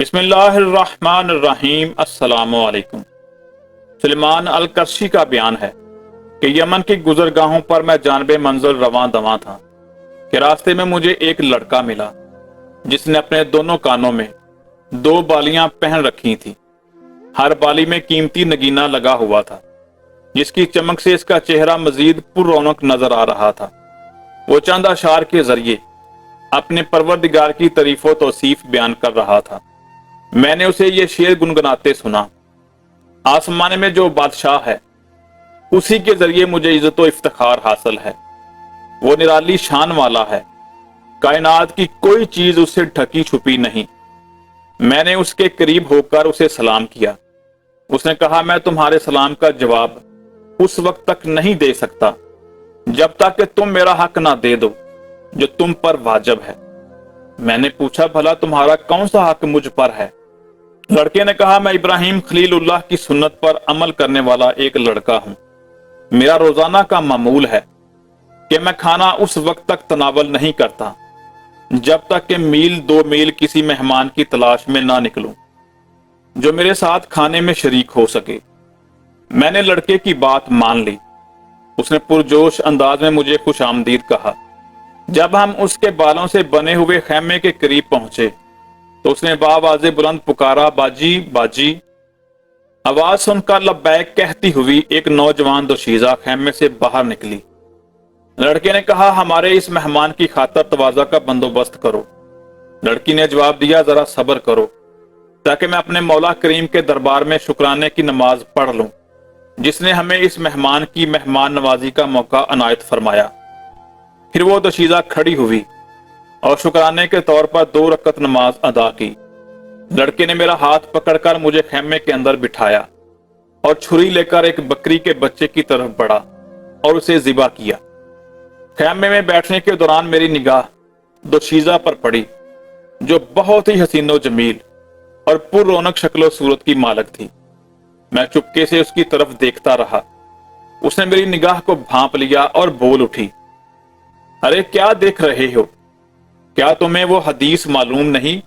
बिस्मिल्लाहिर्रहमानिर्रहीम। अस्सलामु अलैकुम। सलमान अल-कर्शी का बयान है कि यमन की गुजरगाहों पर मैं जानबे मंजिल रवां दवां था कि रास्ते में मुझे एक लड़का मिला जिसने अपने दोनों कानों में 2 बालियां पहन रखी थी। हर बाली में कीमती नगीना लगा हुआ था जिसकी चमक से इसका चेहरा मजीद पुररौनक नजर आ रहा था। वो चंद अशार के जरिए अपने परवरदिगार की तारीफ व तौसीफ बयान कर रहा था। मैंने उसे ये शेर गुनगुनाते सुना, आसमान में जो बादशाह है उसी के जरिए मुझे इज्जत व इफ्तिखार हासिल है। वो निराली शान वाला है, कायनात की कोई चीज उससे ढकी छुपी नहीं। मैंने उसके करीब होकर उसे सलाम किया। उसने कहा, मैं तुम्हारे सलाम का जवाब उस वक्त तक नहीं दे सकता जब तक कि तुम मेरा हक ना दे दो जो तुम पर वाजिब है। मैंने पूछा, भला तुम्हारा कौन सा हक मुझ पर है? लड़के ने कहा, मैं इब्राहिम खलीलुल्लाह की सुन्नत पर अमल करने वाला एक लड़का हूं। मेरा रोजाना का मामूल है कि मैं खाना उस वक्त तक तनावल नहीं करता जब तक कि मील 2 मील किसी मेहमान की तलाश में ना निकलूं जो मेरे साथ खाने में शरीक हो सके। मैंने लड़के की बात मान ली। उसने पुरजोश अंदाज में मुझे खुश आमदीद कहा। जब हम उसके बालों से बने हुए खैमे के करीब पहुंचे तो उसने बावाज़े बुलंद पुकारा, बाजी बाजी। आवाज सुनकर लब्बैक कहती हुई एक नौजवान दोशीज़ा खैमे से बाहर निकली। लड़के ने कहा, हमारे इस मेहमान की खातर तवाज़ा का बंदोबस्त करो। लड़की ने जवाब दिया, जरा सब्र करो ताकि मैं अपने मौला करीम के दरबार में शुक्राने की नमाज पढ़ लूं जिसने हमें इस मेहमान की मेहमान नवाजी का मौका अनायत फरमाया। फिर वो दोशीज़ा खड़ी हुई और शुक्राने के तौर पर 2 रकत नमाज अदा की। लड़के ने मेरा हाथ पकड़कर मुझे खैमे के अंदर बिठाया और छुरी लेकर एक बकरी के बच्चे की तरफ बढ़ा और उसे ज़िबा किया। खैमे में बैठने के दौरान मेरी निगाह दोशीज़ा पर पड़ी जो बहुत ही हसीनो जमील और पुररौनक शक्लो सूरत की मालक थी। मैं चुपके से उसकी तरफ देखता रहा। उसने मेरी निगाह को भांप लिया और बोल उठी, अरे क्या देख रहे हो? क्या तुम्हें वो हदीस मालूम नहीं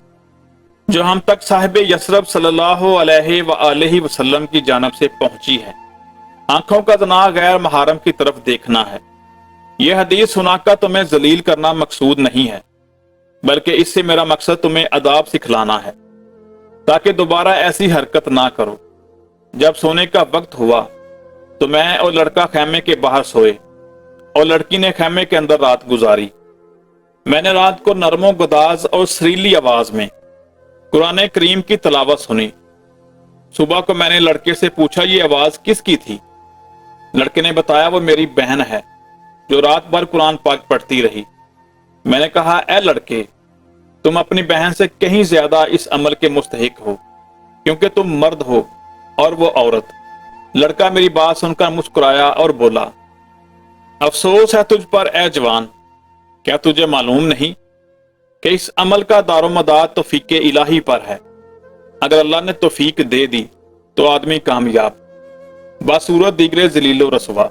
जो हम तक साहिब यसरब सल्लल्लाहु अलैहि वसल्लम की जानब से पहुंची है? आंखों का तना गैर महारम की तरफ देखना है। यह हदीस सुनाकर तुम्हें जलील करना मकसूद नहीं है, बल्कि इससे मेरा मकसद तुम्हें अदाब सिखलाना है ताकि दोबारा ऐसी हरकत ना करो। जब सोने का वक्त हुआ तो मैं और लड़का खैमे के बाहर सोए और लड़की ने खैमे के अंदर रात गुजारी। मैंने रात को नरमो गदाज और सरीली आवाज में कुरान करीम की तलावत सुनी। सुबह को मैंने लड़के से पूछा, ये आवाज किसकी थी? लड़के ने बताया, वो मेरी बहन है जो रात भर कुरान पाक पढ़ती रही। मैंने कहा, ए लड़के, तुम अपनी बहन से कहीं ज्यादा इस अमल के मुस्तहिक हो क्योंकि तुम मर्द हो और वो औरत। लड़का मेरी बात सुनकर मुस्कुराया और बोला, अफसोस है तुझ पर ए जवान, क्या तुझे मालूम नहीं कि इस अमल का दारोमदार तौफीक इलाही पर है। अगर अल्लाह ने तौफीक दे दी तो आदमी कामयाब, बासूरत दीगरे जलीलो रसवा।